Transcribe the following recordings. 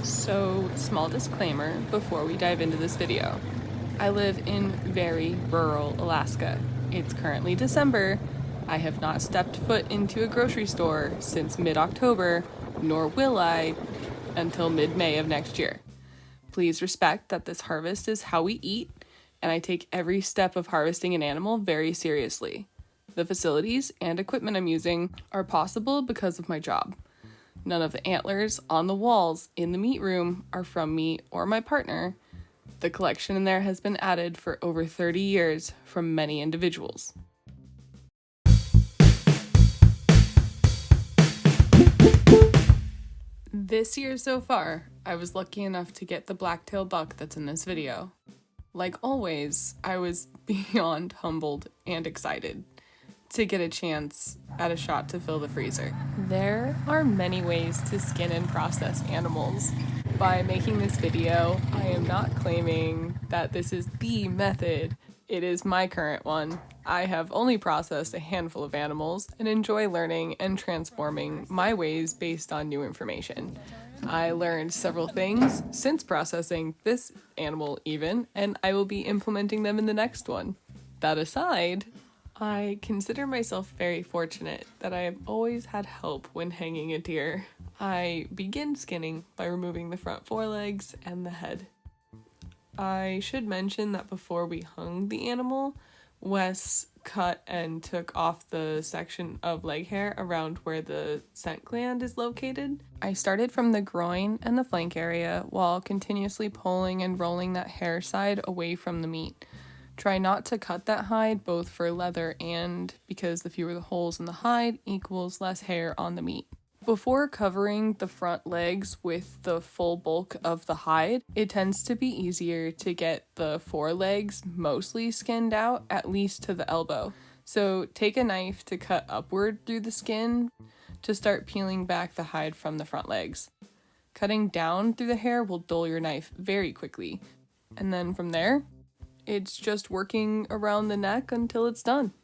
So, small disclaimer before we dive into this video. I live in very rural Alaska. It's currently December. I have not stepped foot into a grocery store since mid-October, nor will I until mid-May of next year. Please respect that this harvest is how we eat, and I take every step of harvesting an animal very seriously. The facilities and equipment I'm using are possible because of my job. None of the antlers on the walls in the meat room are from me or my partner. The collection in there has been added for over 30 years from many individuals. This year so far, I was lucky enough to get the blacktail buck that's in this video. Like always, I was beyond humbled and excited to get a chance at a shot to fill the freezer. There are many ways to skin and process animals. By making this video, I am not claiming that this is the method. It is my current one. I have only processed a handful of animals and enjoy learning and transforming my ways based on new information. I learned several things since processing this animal even, and I will be implementing them in the next one. That aside, I consider myself very fortunate that I have always had help when hanging a deer. I begin skinning by removing the front forelegs and the head. I should mention that before we hung the animal, Wes cut and took off the section of leg hair around where the scent gland is located. I started from the groin and the flank area while continuously pulling and rolling that hair side away from the meat. Try not to cut that hide, both for leather and because the fewer the holes in the hide equals less hair on the meat. Before covering the front legs with the full bulk of the hide, it tends to be easier to get the forelegs mostly skinned out, at least to the elbow. So take a knife to cut upward through the skin to start peeling back the hide from the front legs. Cutting down through the hair will dull your knife very quickly, and then from there, it's just working around the neck until it's done.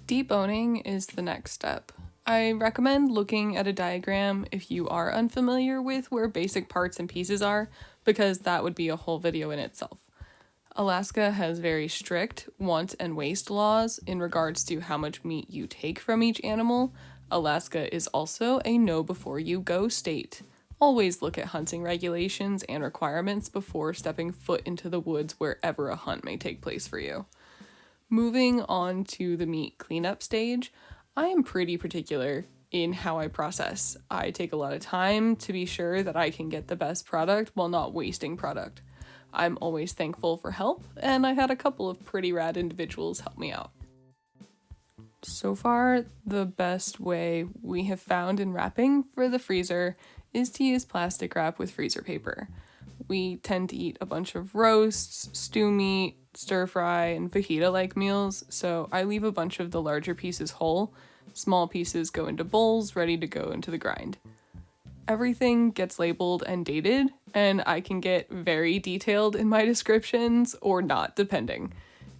Deboning is the next step. I recommend looking at a diagram if you are unfamiliar with where basic parts and pieces are, because that would be a whole video in itself. Alaska has very strict want and waste laws in regards to how much meat you take from each animal. Alaska is also a know before you go state. Always look at hunting regulations and requirements before stepping foot into the woods wherever a hunt may take place for you. Moving on to the meat cleanup stage, I am pretty particular in how I process. I take a lot of time to be sure that I can get the best product while not wasting product. I'm always thankful for help, and I had a couple of pretty rad individuals help me out. So far, the best way we have found in wrapping for the freezer is to use plastic wrap with freezer paper. We tend to eat a bunch of roasts, stew meat, stir fry, and fajita-like meals, so I leave a bunch of the larger pieces whole. Small pieces go into bowls, ready to go into the grind. Everything gets labeled and dated, and I can get very detailed in my descriptions, or not, depending.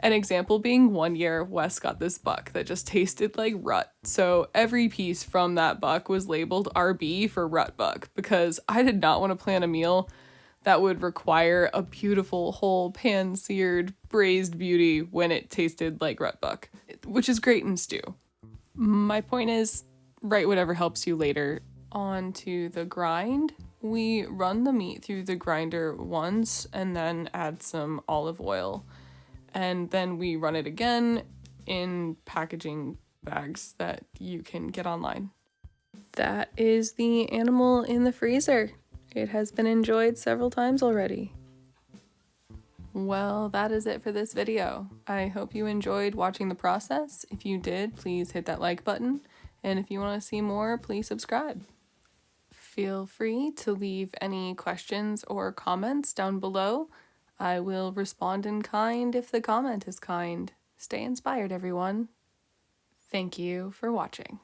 An example being 1 year, Wes got this buck that just tasted like rut. So every piece from that buck was labeled RB for rut buck because I did not want to plan a meal that would require a beautiful whole pan-seared braised beauty when it tasted like rut buck, which is great in stew. My point is, write whatever helps you later. On to the grind. We run the meat through the grinder once and then add some olive oil. And then we run it again in packaging bags that you can get online. That is the animal in the freezer. It has been enjoyed several times already. Well, that is it for this video. I hope you enjoyed watching the process. If you did, please hit that like button. And if you want to see more, please subscribe. Feel free to leave any questions or comments down below. I will respond in kind if the comment is kind. Stay inspired, everyone. Thank you for watching.